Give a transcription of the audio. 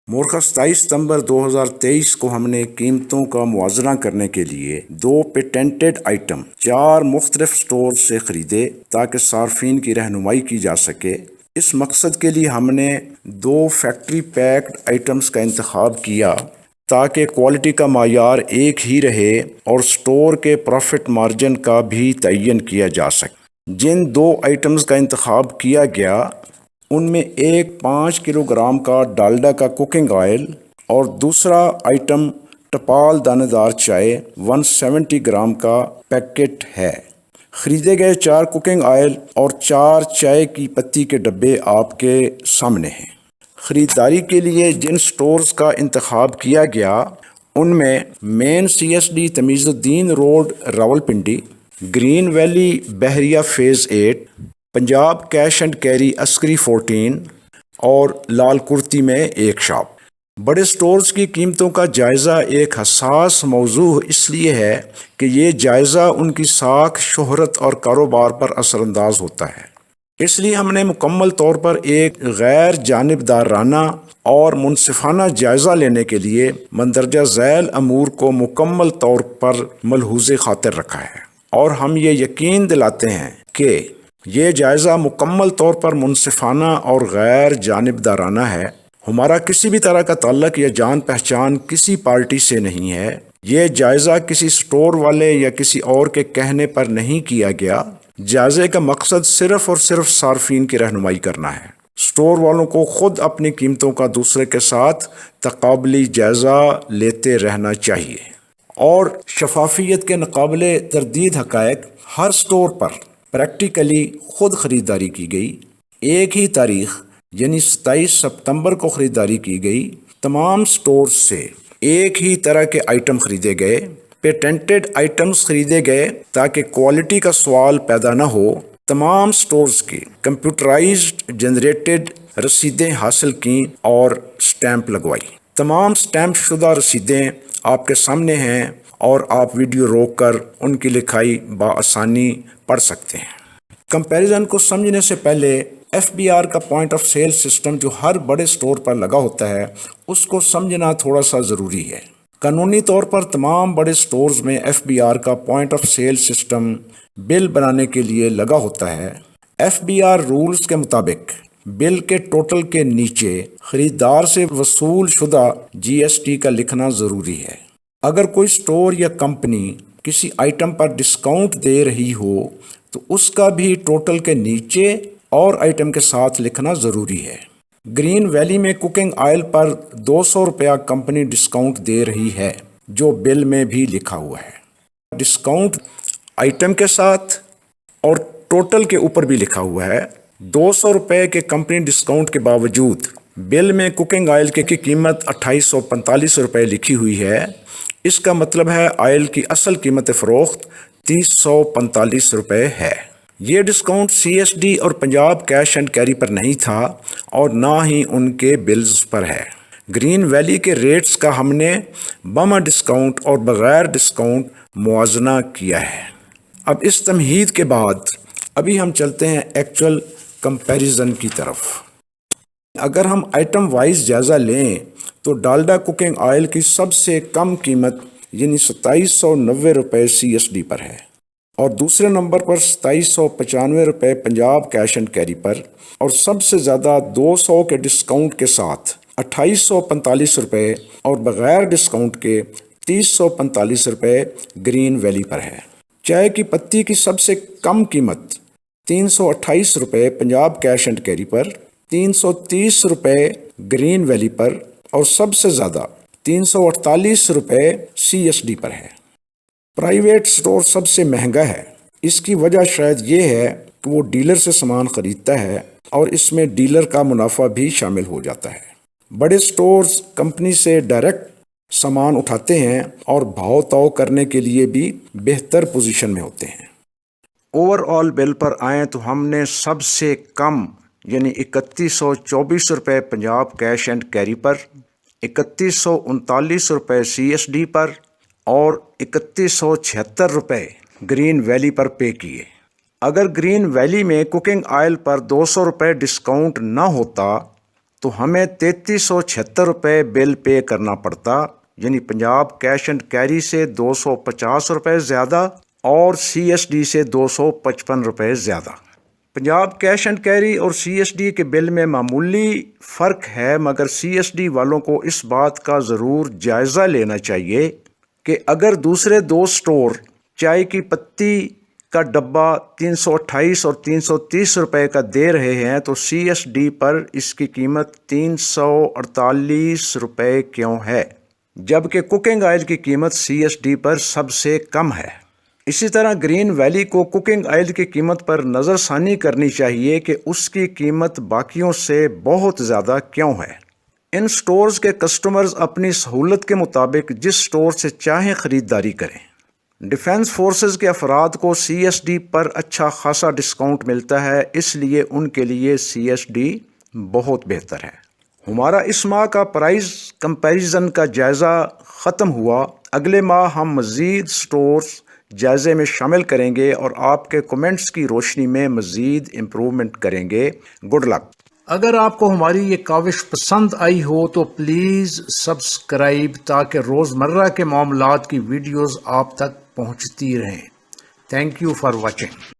مورخہ 27 ستمبر 2023 کو ہم نے قیمتوں کا موازنہ کرنے کے لیے 2 پیٹنٹڈ آئٹم 4 مختلف سٹور سے خریدے تاکہ صارفین کی رہنمائی کی جا سکے۔ اس مقصد کے لیے ہم نے 2 فیکٹری پیکڈ آئٹمز کا انتخاب کیا تاکہ کوالٹی کا معیار ایک ہی رہے اور سٹور کے پروفٹ مارجن کا بھی تعین کیا جا سکے۔ جن 2 آئٹمز کا انتخاب کیا گیا ان میں ایک 5 کلو گرام کا ڈالڈا کا کوکنگ آئل اور دوسرا آئٹم ٹپال دانے دار چائے 170 گرام کا پیکٹ ہے۔ خریدے گئے 4 کوکنگ آئل اور 4 چائے کی پتی کے ڈبے آپ کے سامنے ہیں۔ خریداری کے لیے جن سٹورز کا انتخاب کیا گیا ان میں مین CSD تمیز الدین روڈ راولپنڈی، گرین ویلی بحریہ phase 8، Punjab cash and carry عسکری 14 اور لال کرتی میں ایک شاپ۔ بڑے سٹورز کی قیمتوں کا جائزہ ایک حساس موضوع اس لیے ہے کہ یہ جائزہ ان کی ساکھ، شہرت اور کاروبار پر اثر انداز ہوتا ہے۔ اس لیے ہم نے مکمل طور پر ایک غیر جانبدارانہ اور منصفانہ جائزہ لینے کے لیے مندرجہ ذیل امور کو مکمل طور پر ملحوظ خاطر رکھا ہے، اور ہم یہ یقین دلاتے ہیں کہ یہ جائزہ مکمل طور پر منصفانہ اور غیر جانبدارانہ ہے۔ ہمارا کسی بھی طرح کا تعلق یا جان پہچان کسی پارٹی سے نہیں ہے۔ یہ جائزہ کسی سٹور والے یا کسی اور کے کہنے پر نہیں کیا گیا۔ جائزے کا مقصد صرف اور صرف صارفین کی رہنمائی کرنا ہے۔ سٹور والوں کو خود اپنی قیمتوں کا دوسرے کے ساتھ تقابلی جائزہ لیتے رہنا چاہیے، اور شفافیت کے ناقابل تردید حقائق ہر سٹور پر پریکٹیکلی خود خریداری کی گئی۔ ایک ہی تاریخ یعنی 27 ستمبر کو خریداری کی گئی۔ تمام سٹورز سے ایک ہی طرح کے آئٹم خریدے گئے۔ پیٹنٹڈ آئٹمز خریدے گئے تاکہ کوالٹی کا سوال پیدا نہ ہو۔ تمام سٹورز کی کمپیوٹرائزڈ جنریٹڈ رسیدیں حاصل کیں اور سٹیمپ لگوائی۔ تمام سٹیمپ شدہ رسیدیں آپ کے سامنے ہیں اور آپ ویڈیو روک کر ان کی لکھائی بآسانی پڑھ سکتے ہیں۔ کمپیریزن کو سمجھنے سے پہلے FBR کا پوائنٹ آف سیل سسٹم جو ہر بڑے سٹور پر لگا ہوتا ہے اس کو سمجھنا تھوڑا سا ضروری ہے۔ قانونی طور پر تمام بڑے سٹورز میں FBR کا پوائنٹ آف سیل سسٹم بل بنانے کے لیے لگا ہوتا ہے۔ FBR رولز کے مطابق بل کے ٹوٹل کے نیچے خریدار سے وصول شدہ GST کا لکھنا ضروری ہے۔ اگر کوئی سٹور یا کمپنی کسی آئٹم پر ڈسکاؤنٹ دے رہی ہو تو اس کا بھی ٹوٹل کے نیچے اور آئٹم کے ساتھ لکھنا ضروری ہے۔ گرین ویلی میں کوکنگ آئل پر 200 روپیہ کمپنی ڈسکاؤنٹ دے رہی ہے، جو بل میں بھی لکھا ہوا ہے۔ ڈسکاؤنٹ آئٹم کے ساتھ اور ٹوٹل کے اوپر بھی لکھا ہوا ہے۔ 200 روپے کے کمپنی ڈسکاؤنٹ کے باوجود بل میں کوکنگ آئل کی قیمت 2845 روپے لکھی ہوئی ہے۔ اس کا مطلب ہے آئل کی اصل قیمت فروخت 3045 روپے ہے۔ یہ ڈسکاؤنٹ CSD اور پنجاب کیش اینڈ کیری پر نہیں تھا اور نہ ہی ان کے بلز پر ہے۔ گرین ویلی کے ریٹس کا ہم نے بما ڈسکاؤنٹ اور بغیر ڈسکاؤنٹ موازنہ کیا ہے۔ اب اس تمہید کے بعد ابھی ہم چلتے ہیں ایکچول کمپیریزن کی طرف۔ اگر ہم آئٹم وائز جائزہ لیں تو ڈالڈا کوکنگ آئل کی سب سے کم قیمت یعنی 2790 روپے CSD پر ہے، اور دوسرے نمبر پر 2795 روپے پنجاب کیش اینڈ کیری پر، اور سب سے زیادہ 200 کے ڈسکاؤنٹ کے ساتھ 2845 روپے اور بغیر ڈسکاؤنٹ کے 3045 روپے گرین ویلی پر ہے۔ چائے کی پتی کی سب سے کم قیمت 328 روپے پنجاب کیش اینڈ کیری پر، 330 روپے گرین ویلی پر، اور سب سے زیادہ 348 روپے CSD پر ہے۔ پرائیویٹ سٹور سب سے مہنگا ہے۔ اس کی وجہ شاید یہ ہے کہ وہ ڈیلر سے سامان خریدتا ہے اور اس میں ڈیلر کا منافع بھی شامل ہو جاتا ہے۔ بڑے سٹورز کمپنی سے ڈائریکٹ سامان اٹھاتے ہیں اور بھاؤ تاؤ کرنے کے لیے بھی بہتر پوزیشن میں ہوتے ہیں۔ اوور آل بل پر آئیں تو ہم نے سب سے کم یعنی 3124 روپے پنجاب کیش اینڈ کیری پر، 3139 روپے CSD پر اور 3176 روپے گرین ویلی پر پے کیے۔ اگر گرین ویلی میں کوکنگ آئل پر 200 روپے ڈسکاؤنٹ نہ ہوتا تو ہمیں 3376 روپے بل پے کرنا پڑتا، یعنی پنجاب کیش اینڈ کیری سے 250 روپے زیادہ اور سی ایس ڈی سے 255 روپے زیادہ۔ پنجاب کیش اینڈ کیری اور سی ایس ڈی کے بل میں معمولی فرق ہے، مگر سی ایس ڈی والوں کو اس بات کا ضرور جائزہ لینا چاہیے کہ اگر دوسرے دو سٹور چائے کی پتی کا ڈبہ 328 اور 330 روپے کا دے رہے ہیں تو سی ایس ڈی پر اس کی قیمت 348 روپے کیوں ہے، جبکہ کوکنگ آئل کی قیمت سی ایس ڈی پر سب سے کم ہے۔ اسی طرح گرین ویلی کو کوکنگ آئل کی قیمت پر نظر ثانی کرنی چاہیے کہ اس کی قیمت باقیوں سے بہت زیادہ کیوں ہے۔ ان سٹورز کے کسٹمرز اپنی سہولت کے مطابق جس سٹور سے چاہیں خریداری کریں۔ ڈیفنس فورسز کے افراد کو سی ایس ڈی پر اچھا خاصا ڈسکاؤنٹ ملتا ہے، اس لیے ان کے لیے سی ایس ڈی بہت بہتر ہے۔ ہمارا اس ماہ کا پرائز کمپیریزن کا جائزہ ختم ہوا۔ اگلے ماہ ہم مزید سٹورز جائزے میں شامل کریں گے اور آپ کے کمنٹس کی روشنی میں مزید امپرومنٹ کریں گے۔ Good luck. اگر آپ کو ہماری یہ کاوش پسند آئی ہو تو پلیز سبسکرائب تاکہ روزمرہ کے معاملات کی ویڈیوز آپ تک پہنچتی رہیں۔ Thank you for watching.